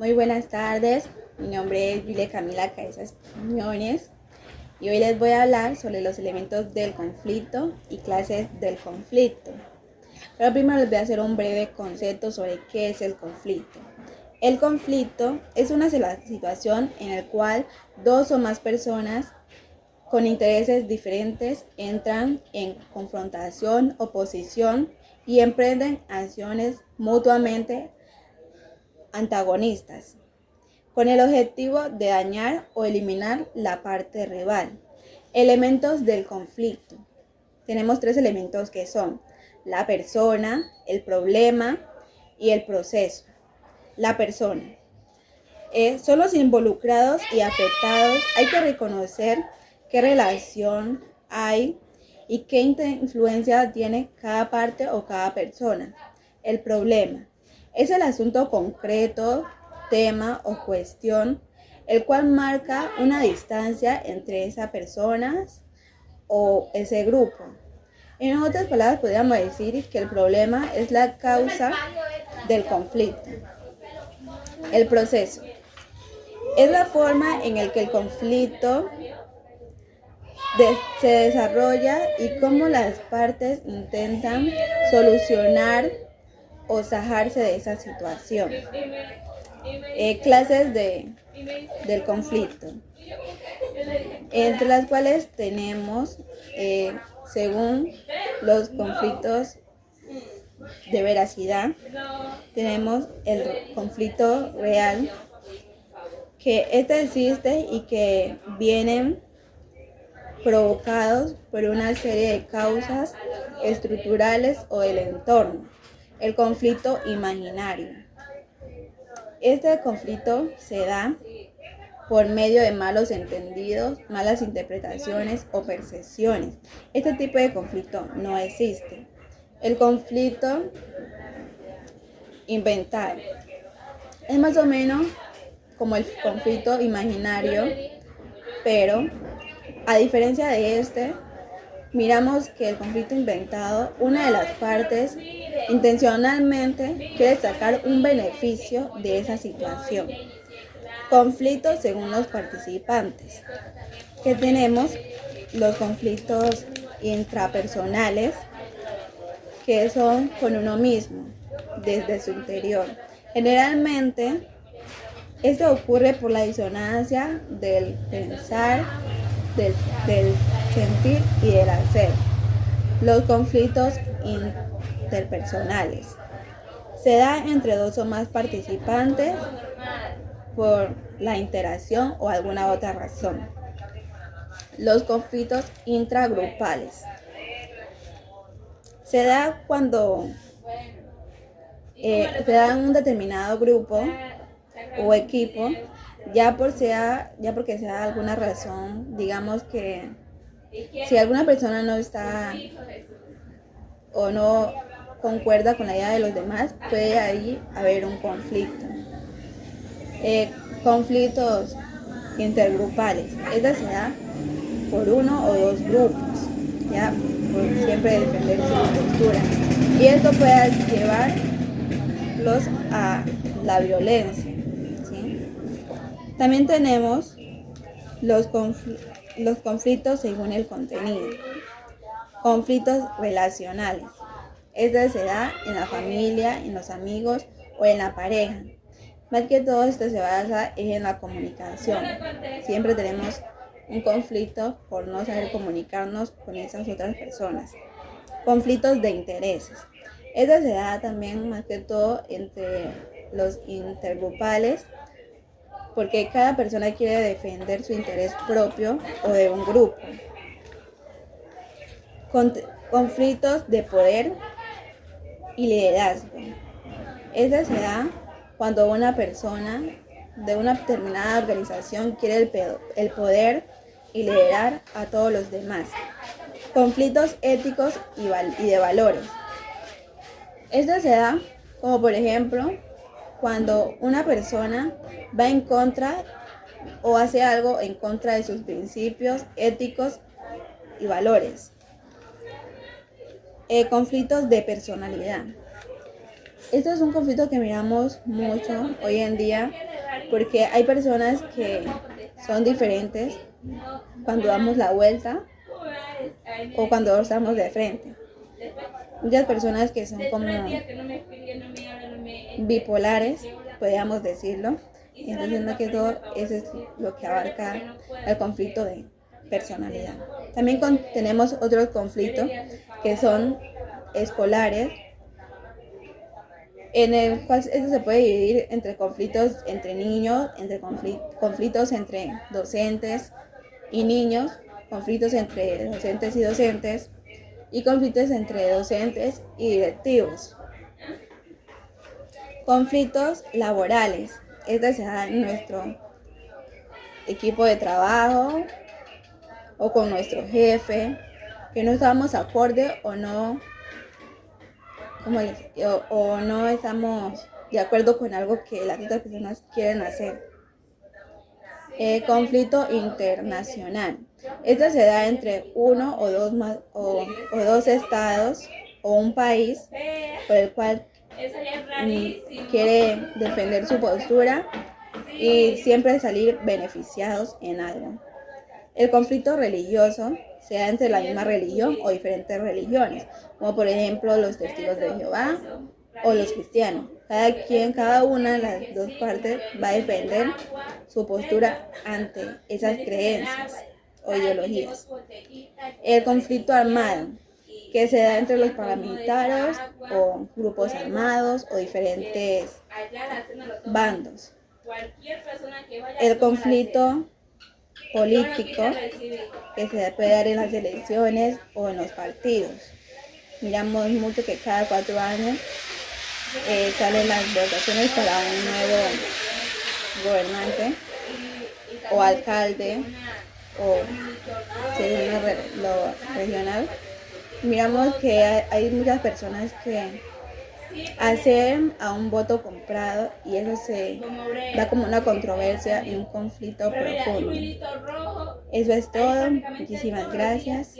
Muy buenas tardes, mi nombre es Vile Camila Cabezas Quiñones y hoy les voy a hablar sobre los elementos del conflicto y clases del conflicto. Pero primero les voy a hacer un breve concepto sobre qué es el conflicto. El conflicto es una situación en la cual dos o más personas con intereses diferentes entran en confrontación, oposición y emprenden acciones mutuamente antagonistas, con el objetivo de dañar o eliminar la parte rival. Elementos del conflicto. Tenemos tres elementos que son la persona, el problema y el proceso. La persona. Son los involucrados y afectados. Hay que reconocer qué relación hay y qué influencia tiene cada parte o cada persona. El problema es el asunto concreto, tema o cuestión, el cual marca una distancia entre esas personas o ese grupo. En otras palabras, podríamos decir que el problema es la causa del conflicto. El proceso es la forma en la que el conflicto se desarrolla y cómo las partes intentan solucionar o zafarse de esa situación. Clases del conflicto, entre las cuales tenemos, según los conflictos de veracidad, tenemos el conflicto real, que este existe y que vienen provocados por una serie de causas estructurales o del entorno. El conflicto imaginario. Este conflicto se da por medio de malos entendidos, malas interpretaciones o percepciones. Este tipo de conflicto no existe. El conflicto inventado es más o menos como el conflicto imaginario, pero a diferencia de este, miramos que el conflicto inventado, una de las partes intencionalmente quiere sacar un beneficio de esa situación. Conflictos según los participantes, que tenemos los conflictos intrapersonales, que son con uno mismo, desde su interior. Generalmente, esto ocurre por la disonancia del pensar, del sentir y del hacer. Los conflictos interpersonales se da entre dos o más participantes por la interacción o alguna otra razón. Los conflictos intragrupales se da cuando se da en un determinado grupo o equipo, ya porque sea alguna razón, digamos que si alguna persona no está o no concuerda con la idea de los demás, puede ahí haber un conflicto. Conflictos intergrupales. Esta se da por uno o dos grupos, ya por siempre defender su postura. Y esto puede llevarlos a la violencia, ¿sí? También tenemos los conflictos según el contenido. Conflictos relacionales. Esta se da en la familia, en los amigos o en la pareja. Más que todo esto se basa en la comunicación. Siempre tenemos un conflicto por no saber comunicarnos con esas otras personas. Conflictos de intereses. Esta se da también más que todo entre los intergrupales, porque cada persona quiere defender su interés propio o de un grupo. Conflictos de poder y liderazgo. Esta se da cuando una persona de una determinada organización quiere el poder y liderar a todos los demás. Conflictos éticos y de valores. Esta se da como por ejemplo cuando una persona va en contra o hace algo en contra de sus principios éticos y valores. Conflictos de personalidad. Esto es un conflicto que miramos mucho hoy en día porque hay personas que son diferentes cuando damos la vuelta o cuando estamos de frente. Muchas personas que son como bipolares, podríamos decirlo. Entonces, no que todo, eso es lo que abarca el conflicto de personalidad. También tenemos otros conflictos que son escolares, en el cual esto se puede dividir entre conflictos entre niños, entre conflictos entre docentes y niños, conflictos entre docentes y conflictos entre docentes y directivos. Conflictos laborales. Este se da en nuestro equipo de trabajo o con nuestro jefe, que no estamos acorde o no, o no estamos de acuerdo con algo que las otras personas quieren hacer. Conflicto internacional. Este se da entre uno o dos estados o un país por el cual quiere defender su postura y siempre salir beneficiados en algo. El conflicto religioso se da entre la misma religión o diferentes religiones, como por ejemplo los testigos de Jehová o los cristianos. Cada una de las dos partes va a defender su postura ante esas creencias o ideologías. El conflicto armado, que se da entre los paramilitares o grupos armados o diferentes bandos. El conflicto político, que se puede dar en las elecciones o en los partidos. Miramos mucho que cada 4 años salen las votaciones para un nuevo gobernante o alcalde o según lo regional. Miramos que hay muchas personas que hacen a un voto comprado y eso se da como una controversia y un conflicto profundo. Eso es todo. Muchísimas gracias.